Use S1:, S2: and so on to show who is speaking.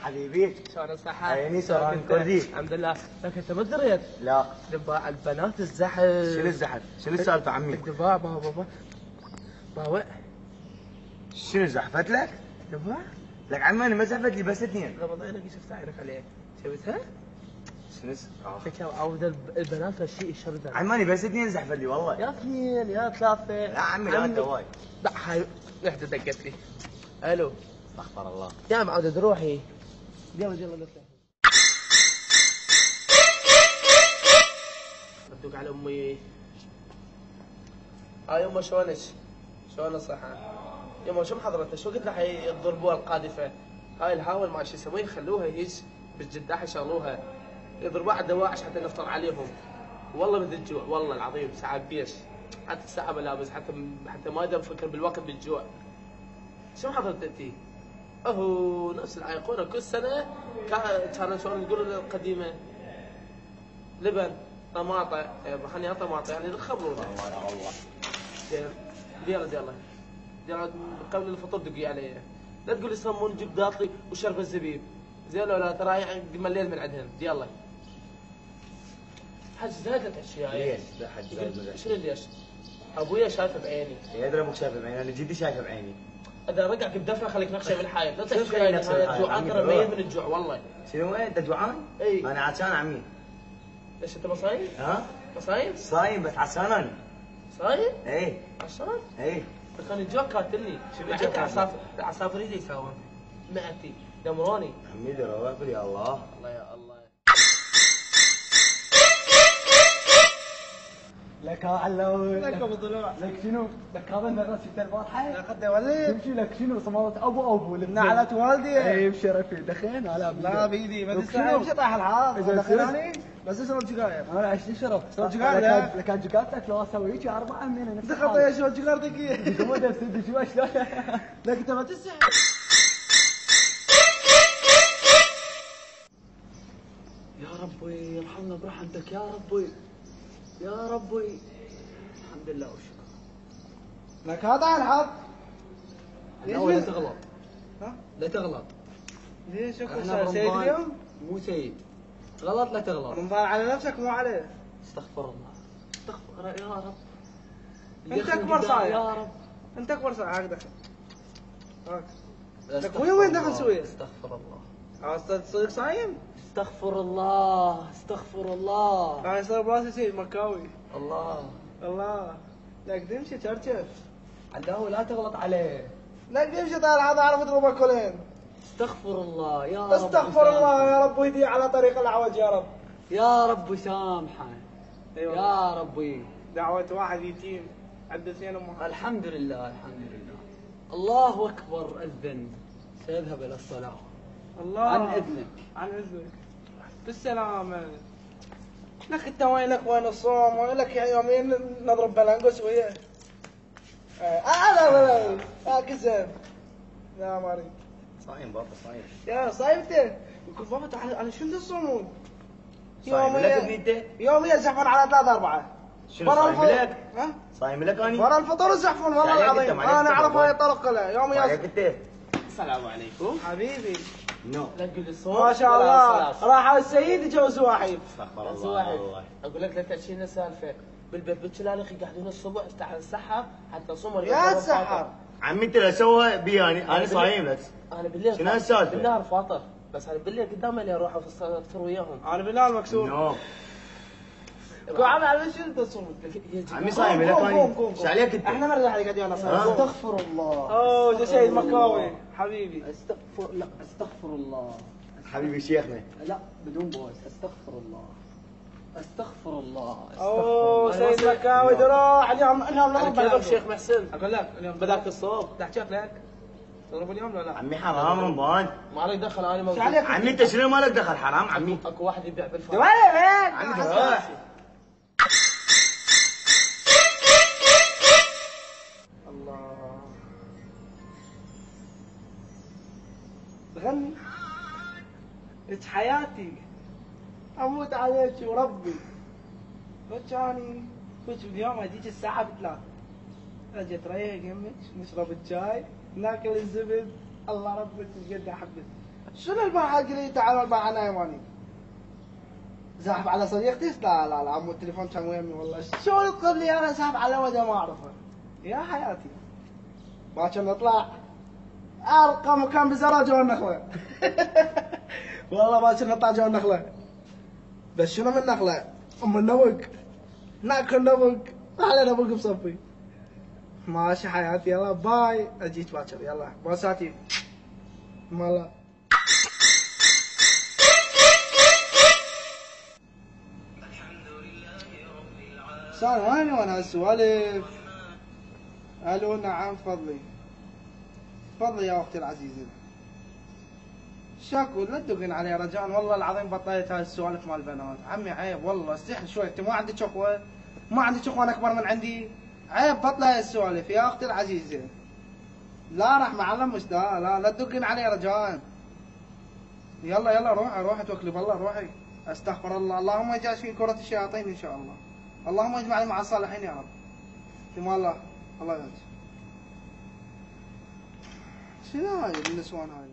S1: حبيبي
S2: شلون الصحة؟
S1: عيني سلام كردي.
S2: الحمد لله. لكن انت ما دريت
S1: لا
S2: دباع البنات الزحف.
S1: شنو الزحف؟ شنو السالفة عمي؟
S2: الدباع بابا باوع.
S1: شنو زحفت لك؟
S2: دباع؟
S1: لك عمي انا ما زحفت لي بس اثنين.
S2: غمض عينك شفت عينك عليه. شفتها؟
S1: شنو
S2: لك عاود البنات الشيء الشرد.
S1: عماني بس اثنين زحفت لي والله.
S2: يا اثنين يا ثلاثة.
S1: لا عمي لا انت وايد.
S2: لا هاي وحدة دقت لي. الو
S1: استغفر الله.
S2: يا معودة روحي. يلا نطلع. بدوك على امي. يما شلونك؟ شلون الصحة؟ يما شو محضرتها؟ شو قلت لها يضربوها القاذفة؟ هاي الهاول ما شو يسوي يخلوها هيك بالجداح يشغلوها. يضربوها على الدواعش حتى نفطر عليهم. والله بدي الجوع والله العظيم ساعات بيش. حتى الساعة ملابس حتى ما اقدر افكر بالوقت بالجوع. شو محضرت انتي؟ اهو نفس الأيقونة كل سنة كانوا شلون يقولوا القديمة لبن طماطة بخليها طماطة يعني الخبرونة.
S1: والله
S2: يلا قبل الفطور دقي علي. لا تقول لي صمون جيب داطلي وشرب الزبيب زين ولا ترى يعني مليت من عندهم. يلا حج زاد الاشياء.
S1: ليش؟ لا حج زاد.
S2: شنو ليش؟ ابويا شايفه بعيني.
S1: يدري ابوك شايفه بعيني، انا جدي شايفه بعيني.
S2: اذا رقعك بدفنه خليك نقشه بالحايط. لا
S1: شنو
S2: تحكي
S1: خليك نقشه بالحايط؟
S2: جوعان ترى ميت من الجوع والله.
S1: شنو انت جوعان؟
S2: اي
S1: انا عطشان عمي.
S2: ليش انت ما صايم؟
S1: ها؟
S2: ما صايم؟
S1: صايم بس عطشان انا.
S2: صايم؟
S1: اي
S2: عشان؟
S1: اي
S2: كان الجوع قاتلني.
S1: شنو
S2: مع
S1: الجوع
S2: انت
S1: قاتلك؟
S2: عصافر ايش يسوون؟ معتي دمروني.
S1: عمي روافر يا الله.
S2: الله يا الله.
S3: لك علو
S4: لك ابو ضلوع.
S3: لك شنو؟ لك هذا النغص في الفاتحه؟
S4: لا قد ولد
S3: تمشي لك شنو صمالة ابو
S4: نعلت والدي.
S3: اي بشرفي دخين على
S4: لا بيدي ما
S3: لك
S4: تستاهل
S3: شنو؟
S4: مش طايح الحظ.
S3: إذا
S4: دخلني بس اشرب سجاير.
S3: انا عشت شرف
S4: صوت جقال
S3: لك جقالتك لو اسوي هيك 4 من نفس
S4: دخلت يا شو جقارتك.
S3: مو درس شو شلون
S4: لك انت ما تستحي.
S3: يا ربي ارحمنا برحمتك يا ربي يا ربي. الحمد لله والشكر.
S4: لك هذا الحظ.
S3: لا تغلط.
S4: ها؟
S3: لا تغلط.
S4: ليش شكو
S3: احنا
S4: صار سيد
S3: برمضان
S4: اليوم؟
S3: مو سيد. غلط لا تغلط.
S4: رمضان على نفسك مو عليه.
S3: استغفر الله استغفر يا رب.
S4: انت اكبر صاير.
S3: يا رب
S4: انت اكبر صاير هاك دخل. هاك.
S3: استغفر
S4: وين دخل
S3: الله.
S4: سوية؟
S3: استغفر الله
S4: عاوز تصير صايم؟
S3: استغفر الله استغفر الله
S4: انا صار براسي سيد مكاوي.
S3: الله.
S4: الله. لك تمشي تشرشف.
S3: الله لا تغلط عليه.
S4: لك تمشي طال هذا اعرف اضربك كلين.
S3: استغفر الله يا رب.
S4: استغفر الله يا رب ويدي على طريق الاعوج يا رب.
S3: يا رب سامحه.
S4: أيوة.
S3: يا ربي.
S4: دعوة واحد يتيم عنده 2 امهات.
S3: الحمد لله الحمد لله. الله اكبر اذن سيذهب الى الصلاه.
S4: الله
S3: عن اذنك.
S4: عن اذنك. بالسلامة. لك انت وين الصوم وينك يومين نضرب بلانقوس وياه. لا كذب. لا ما اريد.
S1: صايم بابا صايم.
S4: يا صايم انت. يقول بابا تعال على شنو تصومون؟
S1: صايم لك بنيته؟
S4: يوميا يزحفون على 3 4.
S1: شنو صايم لك؟
S4: ها؟
S1: صايم لك اني؟
S4: ورا الفطور يزحفون والله
S1: عليك أنت،
S4: العظيم.
S1: ما عليك
S4: انا
S1: أنت
S4: اعرف
S1: بابا.
S4: هاي الطرق كلها يوميا.
S1: عليك انت؟
S2: السلام عليكم.
S4: حبيبي
S1: نو.
S2: لا تقول لي صوم.
S4: ما شاء الله راح السيد يجوز واحد.
S1: استغفر
S2: بس
S1: الله
S2: واحد.
S1: والله.
S2: اقول لك لا تحكينا سالفه بالبيت بالشلالخ يقعدون الصبح على السحر حتى صوم
S4: يا تسحر.
S1: عمي انت لا سوى بياني انا صايم لك.
S2: انا بالليل
S1: شنو هالسالفة؟
S2: بالنهار فاطر بس انا بالليل قدام اللي اروح افطر وياهم.
S4: انا بالله مكسور.
S1: نو.
S4: قول عمي على شنو تصوم؟
S1: عمي صايم لك
S4: قوم،
S1: اني.
S4: قوم، قوم.
S1: ايش عليك انت؟
S4: احنا ما نريح عليك يلا صايم.
S3: استغفر الله.
S4: اوه ده سيد مكاوي حبيبي.
S3: استغفر لا استغفر الله.
S1: حبيبي شيخنا.
S3: لا بدون بوس. استغفر الله استغفر الله.
S4: اوه
S2: الله.
S4: سيد مكاوي دروع اليوم انهم
S2: انا
S4: نضرب
S2: كيفك شيخ محسن
S4: اقول لك اليوم
S2: بذاك الصوب.
S4: تحكي لك تضرب اليوم ولا لا؟
S1: عمي حرام رمضان.
S2: ما عليك دخل انا موجود.
S4: شو عليك؟
S1: عمي انت شنو مالك دخل حرام عمي؟
S2: اكو واحد يبيع بالفرع.
S4: دوالي
S1: عمي
S4: هيك.
S1: روح.
S4: الله. غني. انت حياتي. اموت عليك وربي. رجعني كنت اليوم هديك الساعة ب3. اجت ريح يمك نشرب الشاي ناكل الزبد. الله ربك قد احبك. شنو البارحة قلت تعال البارحة نايماني زاحف على صديقتي؟ لا لا لا عمو التليفون كان ويمي والله. شلون تقول لي انا زاحف على ولد ما اعرفه؟ يا حياتي باكر نطلع ارقى مكان بزرع جوا النخله. والله باكر نطلع جوا النخله. بس شنو من نخله؟ ام النبق. ناكل نبق على نبق بصفي. ماشي حياتي يلا باي اجيك باكر يلا بوساتي. مالا صار وين وانا هالسوالف؟ الو نعم فضلي. فضلي يا اختي العزيزه. شاكو لا تدقين علي رجاء والله العظيم بطلت هاي السوالف مال البنات. عمي عيب والله استحي شوي. انت ما عندك اخوه؟ ما عندك اخوان اكبر من عندي؟ عيب بطل هاي السوالف يا اختي العزيزه. لا راح معلم مش لا تدقين علي رجاء. يلا يلا روحي توكلي بالله روحي. استغفر الله. اللهم اجعل في كرة الشياطين ان شاء الله. اللهم اجمعني مع الصالحين يا رب. في الله الله يجزاك. شنو هاي النسوان هاي؟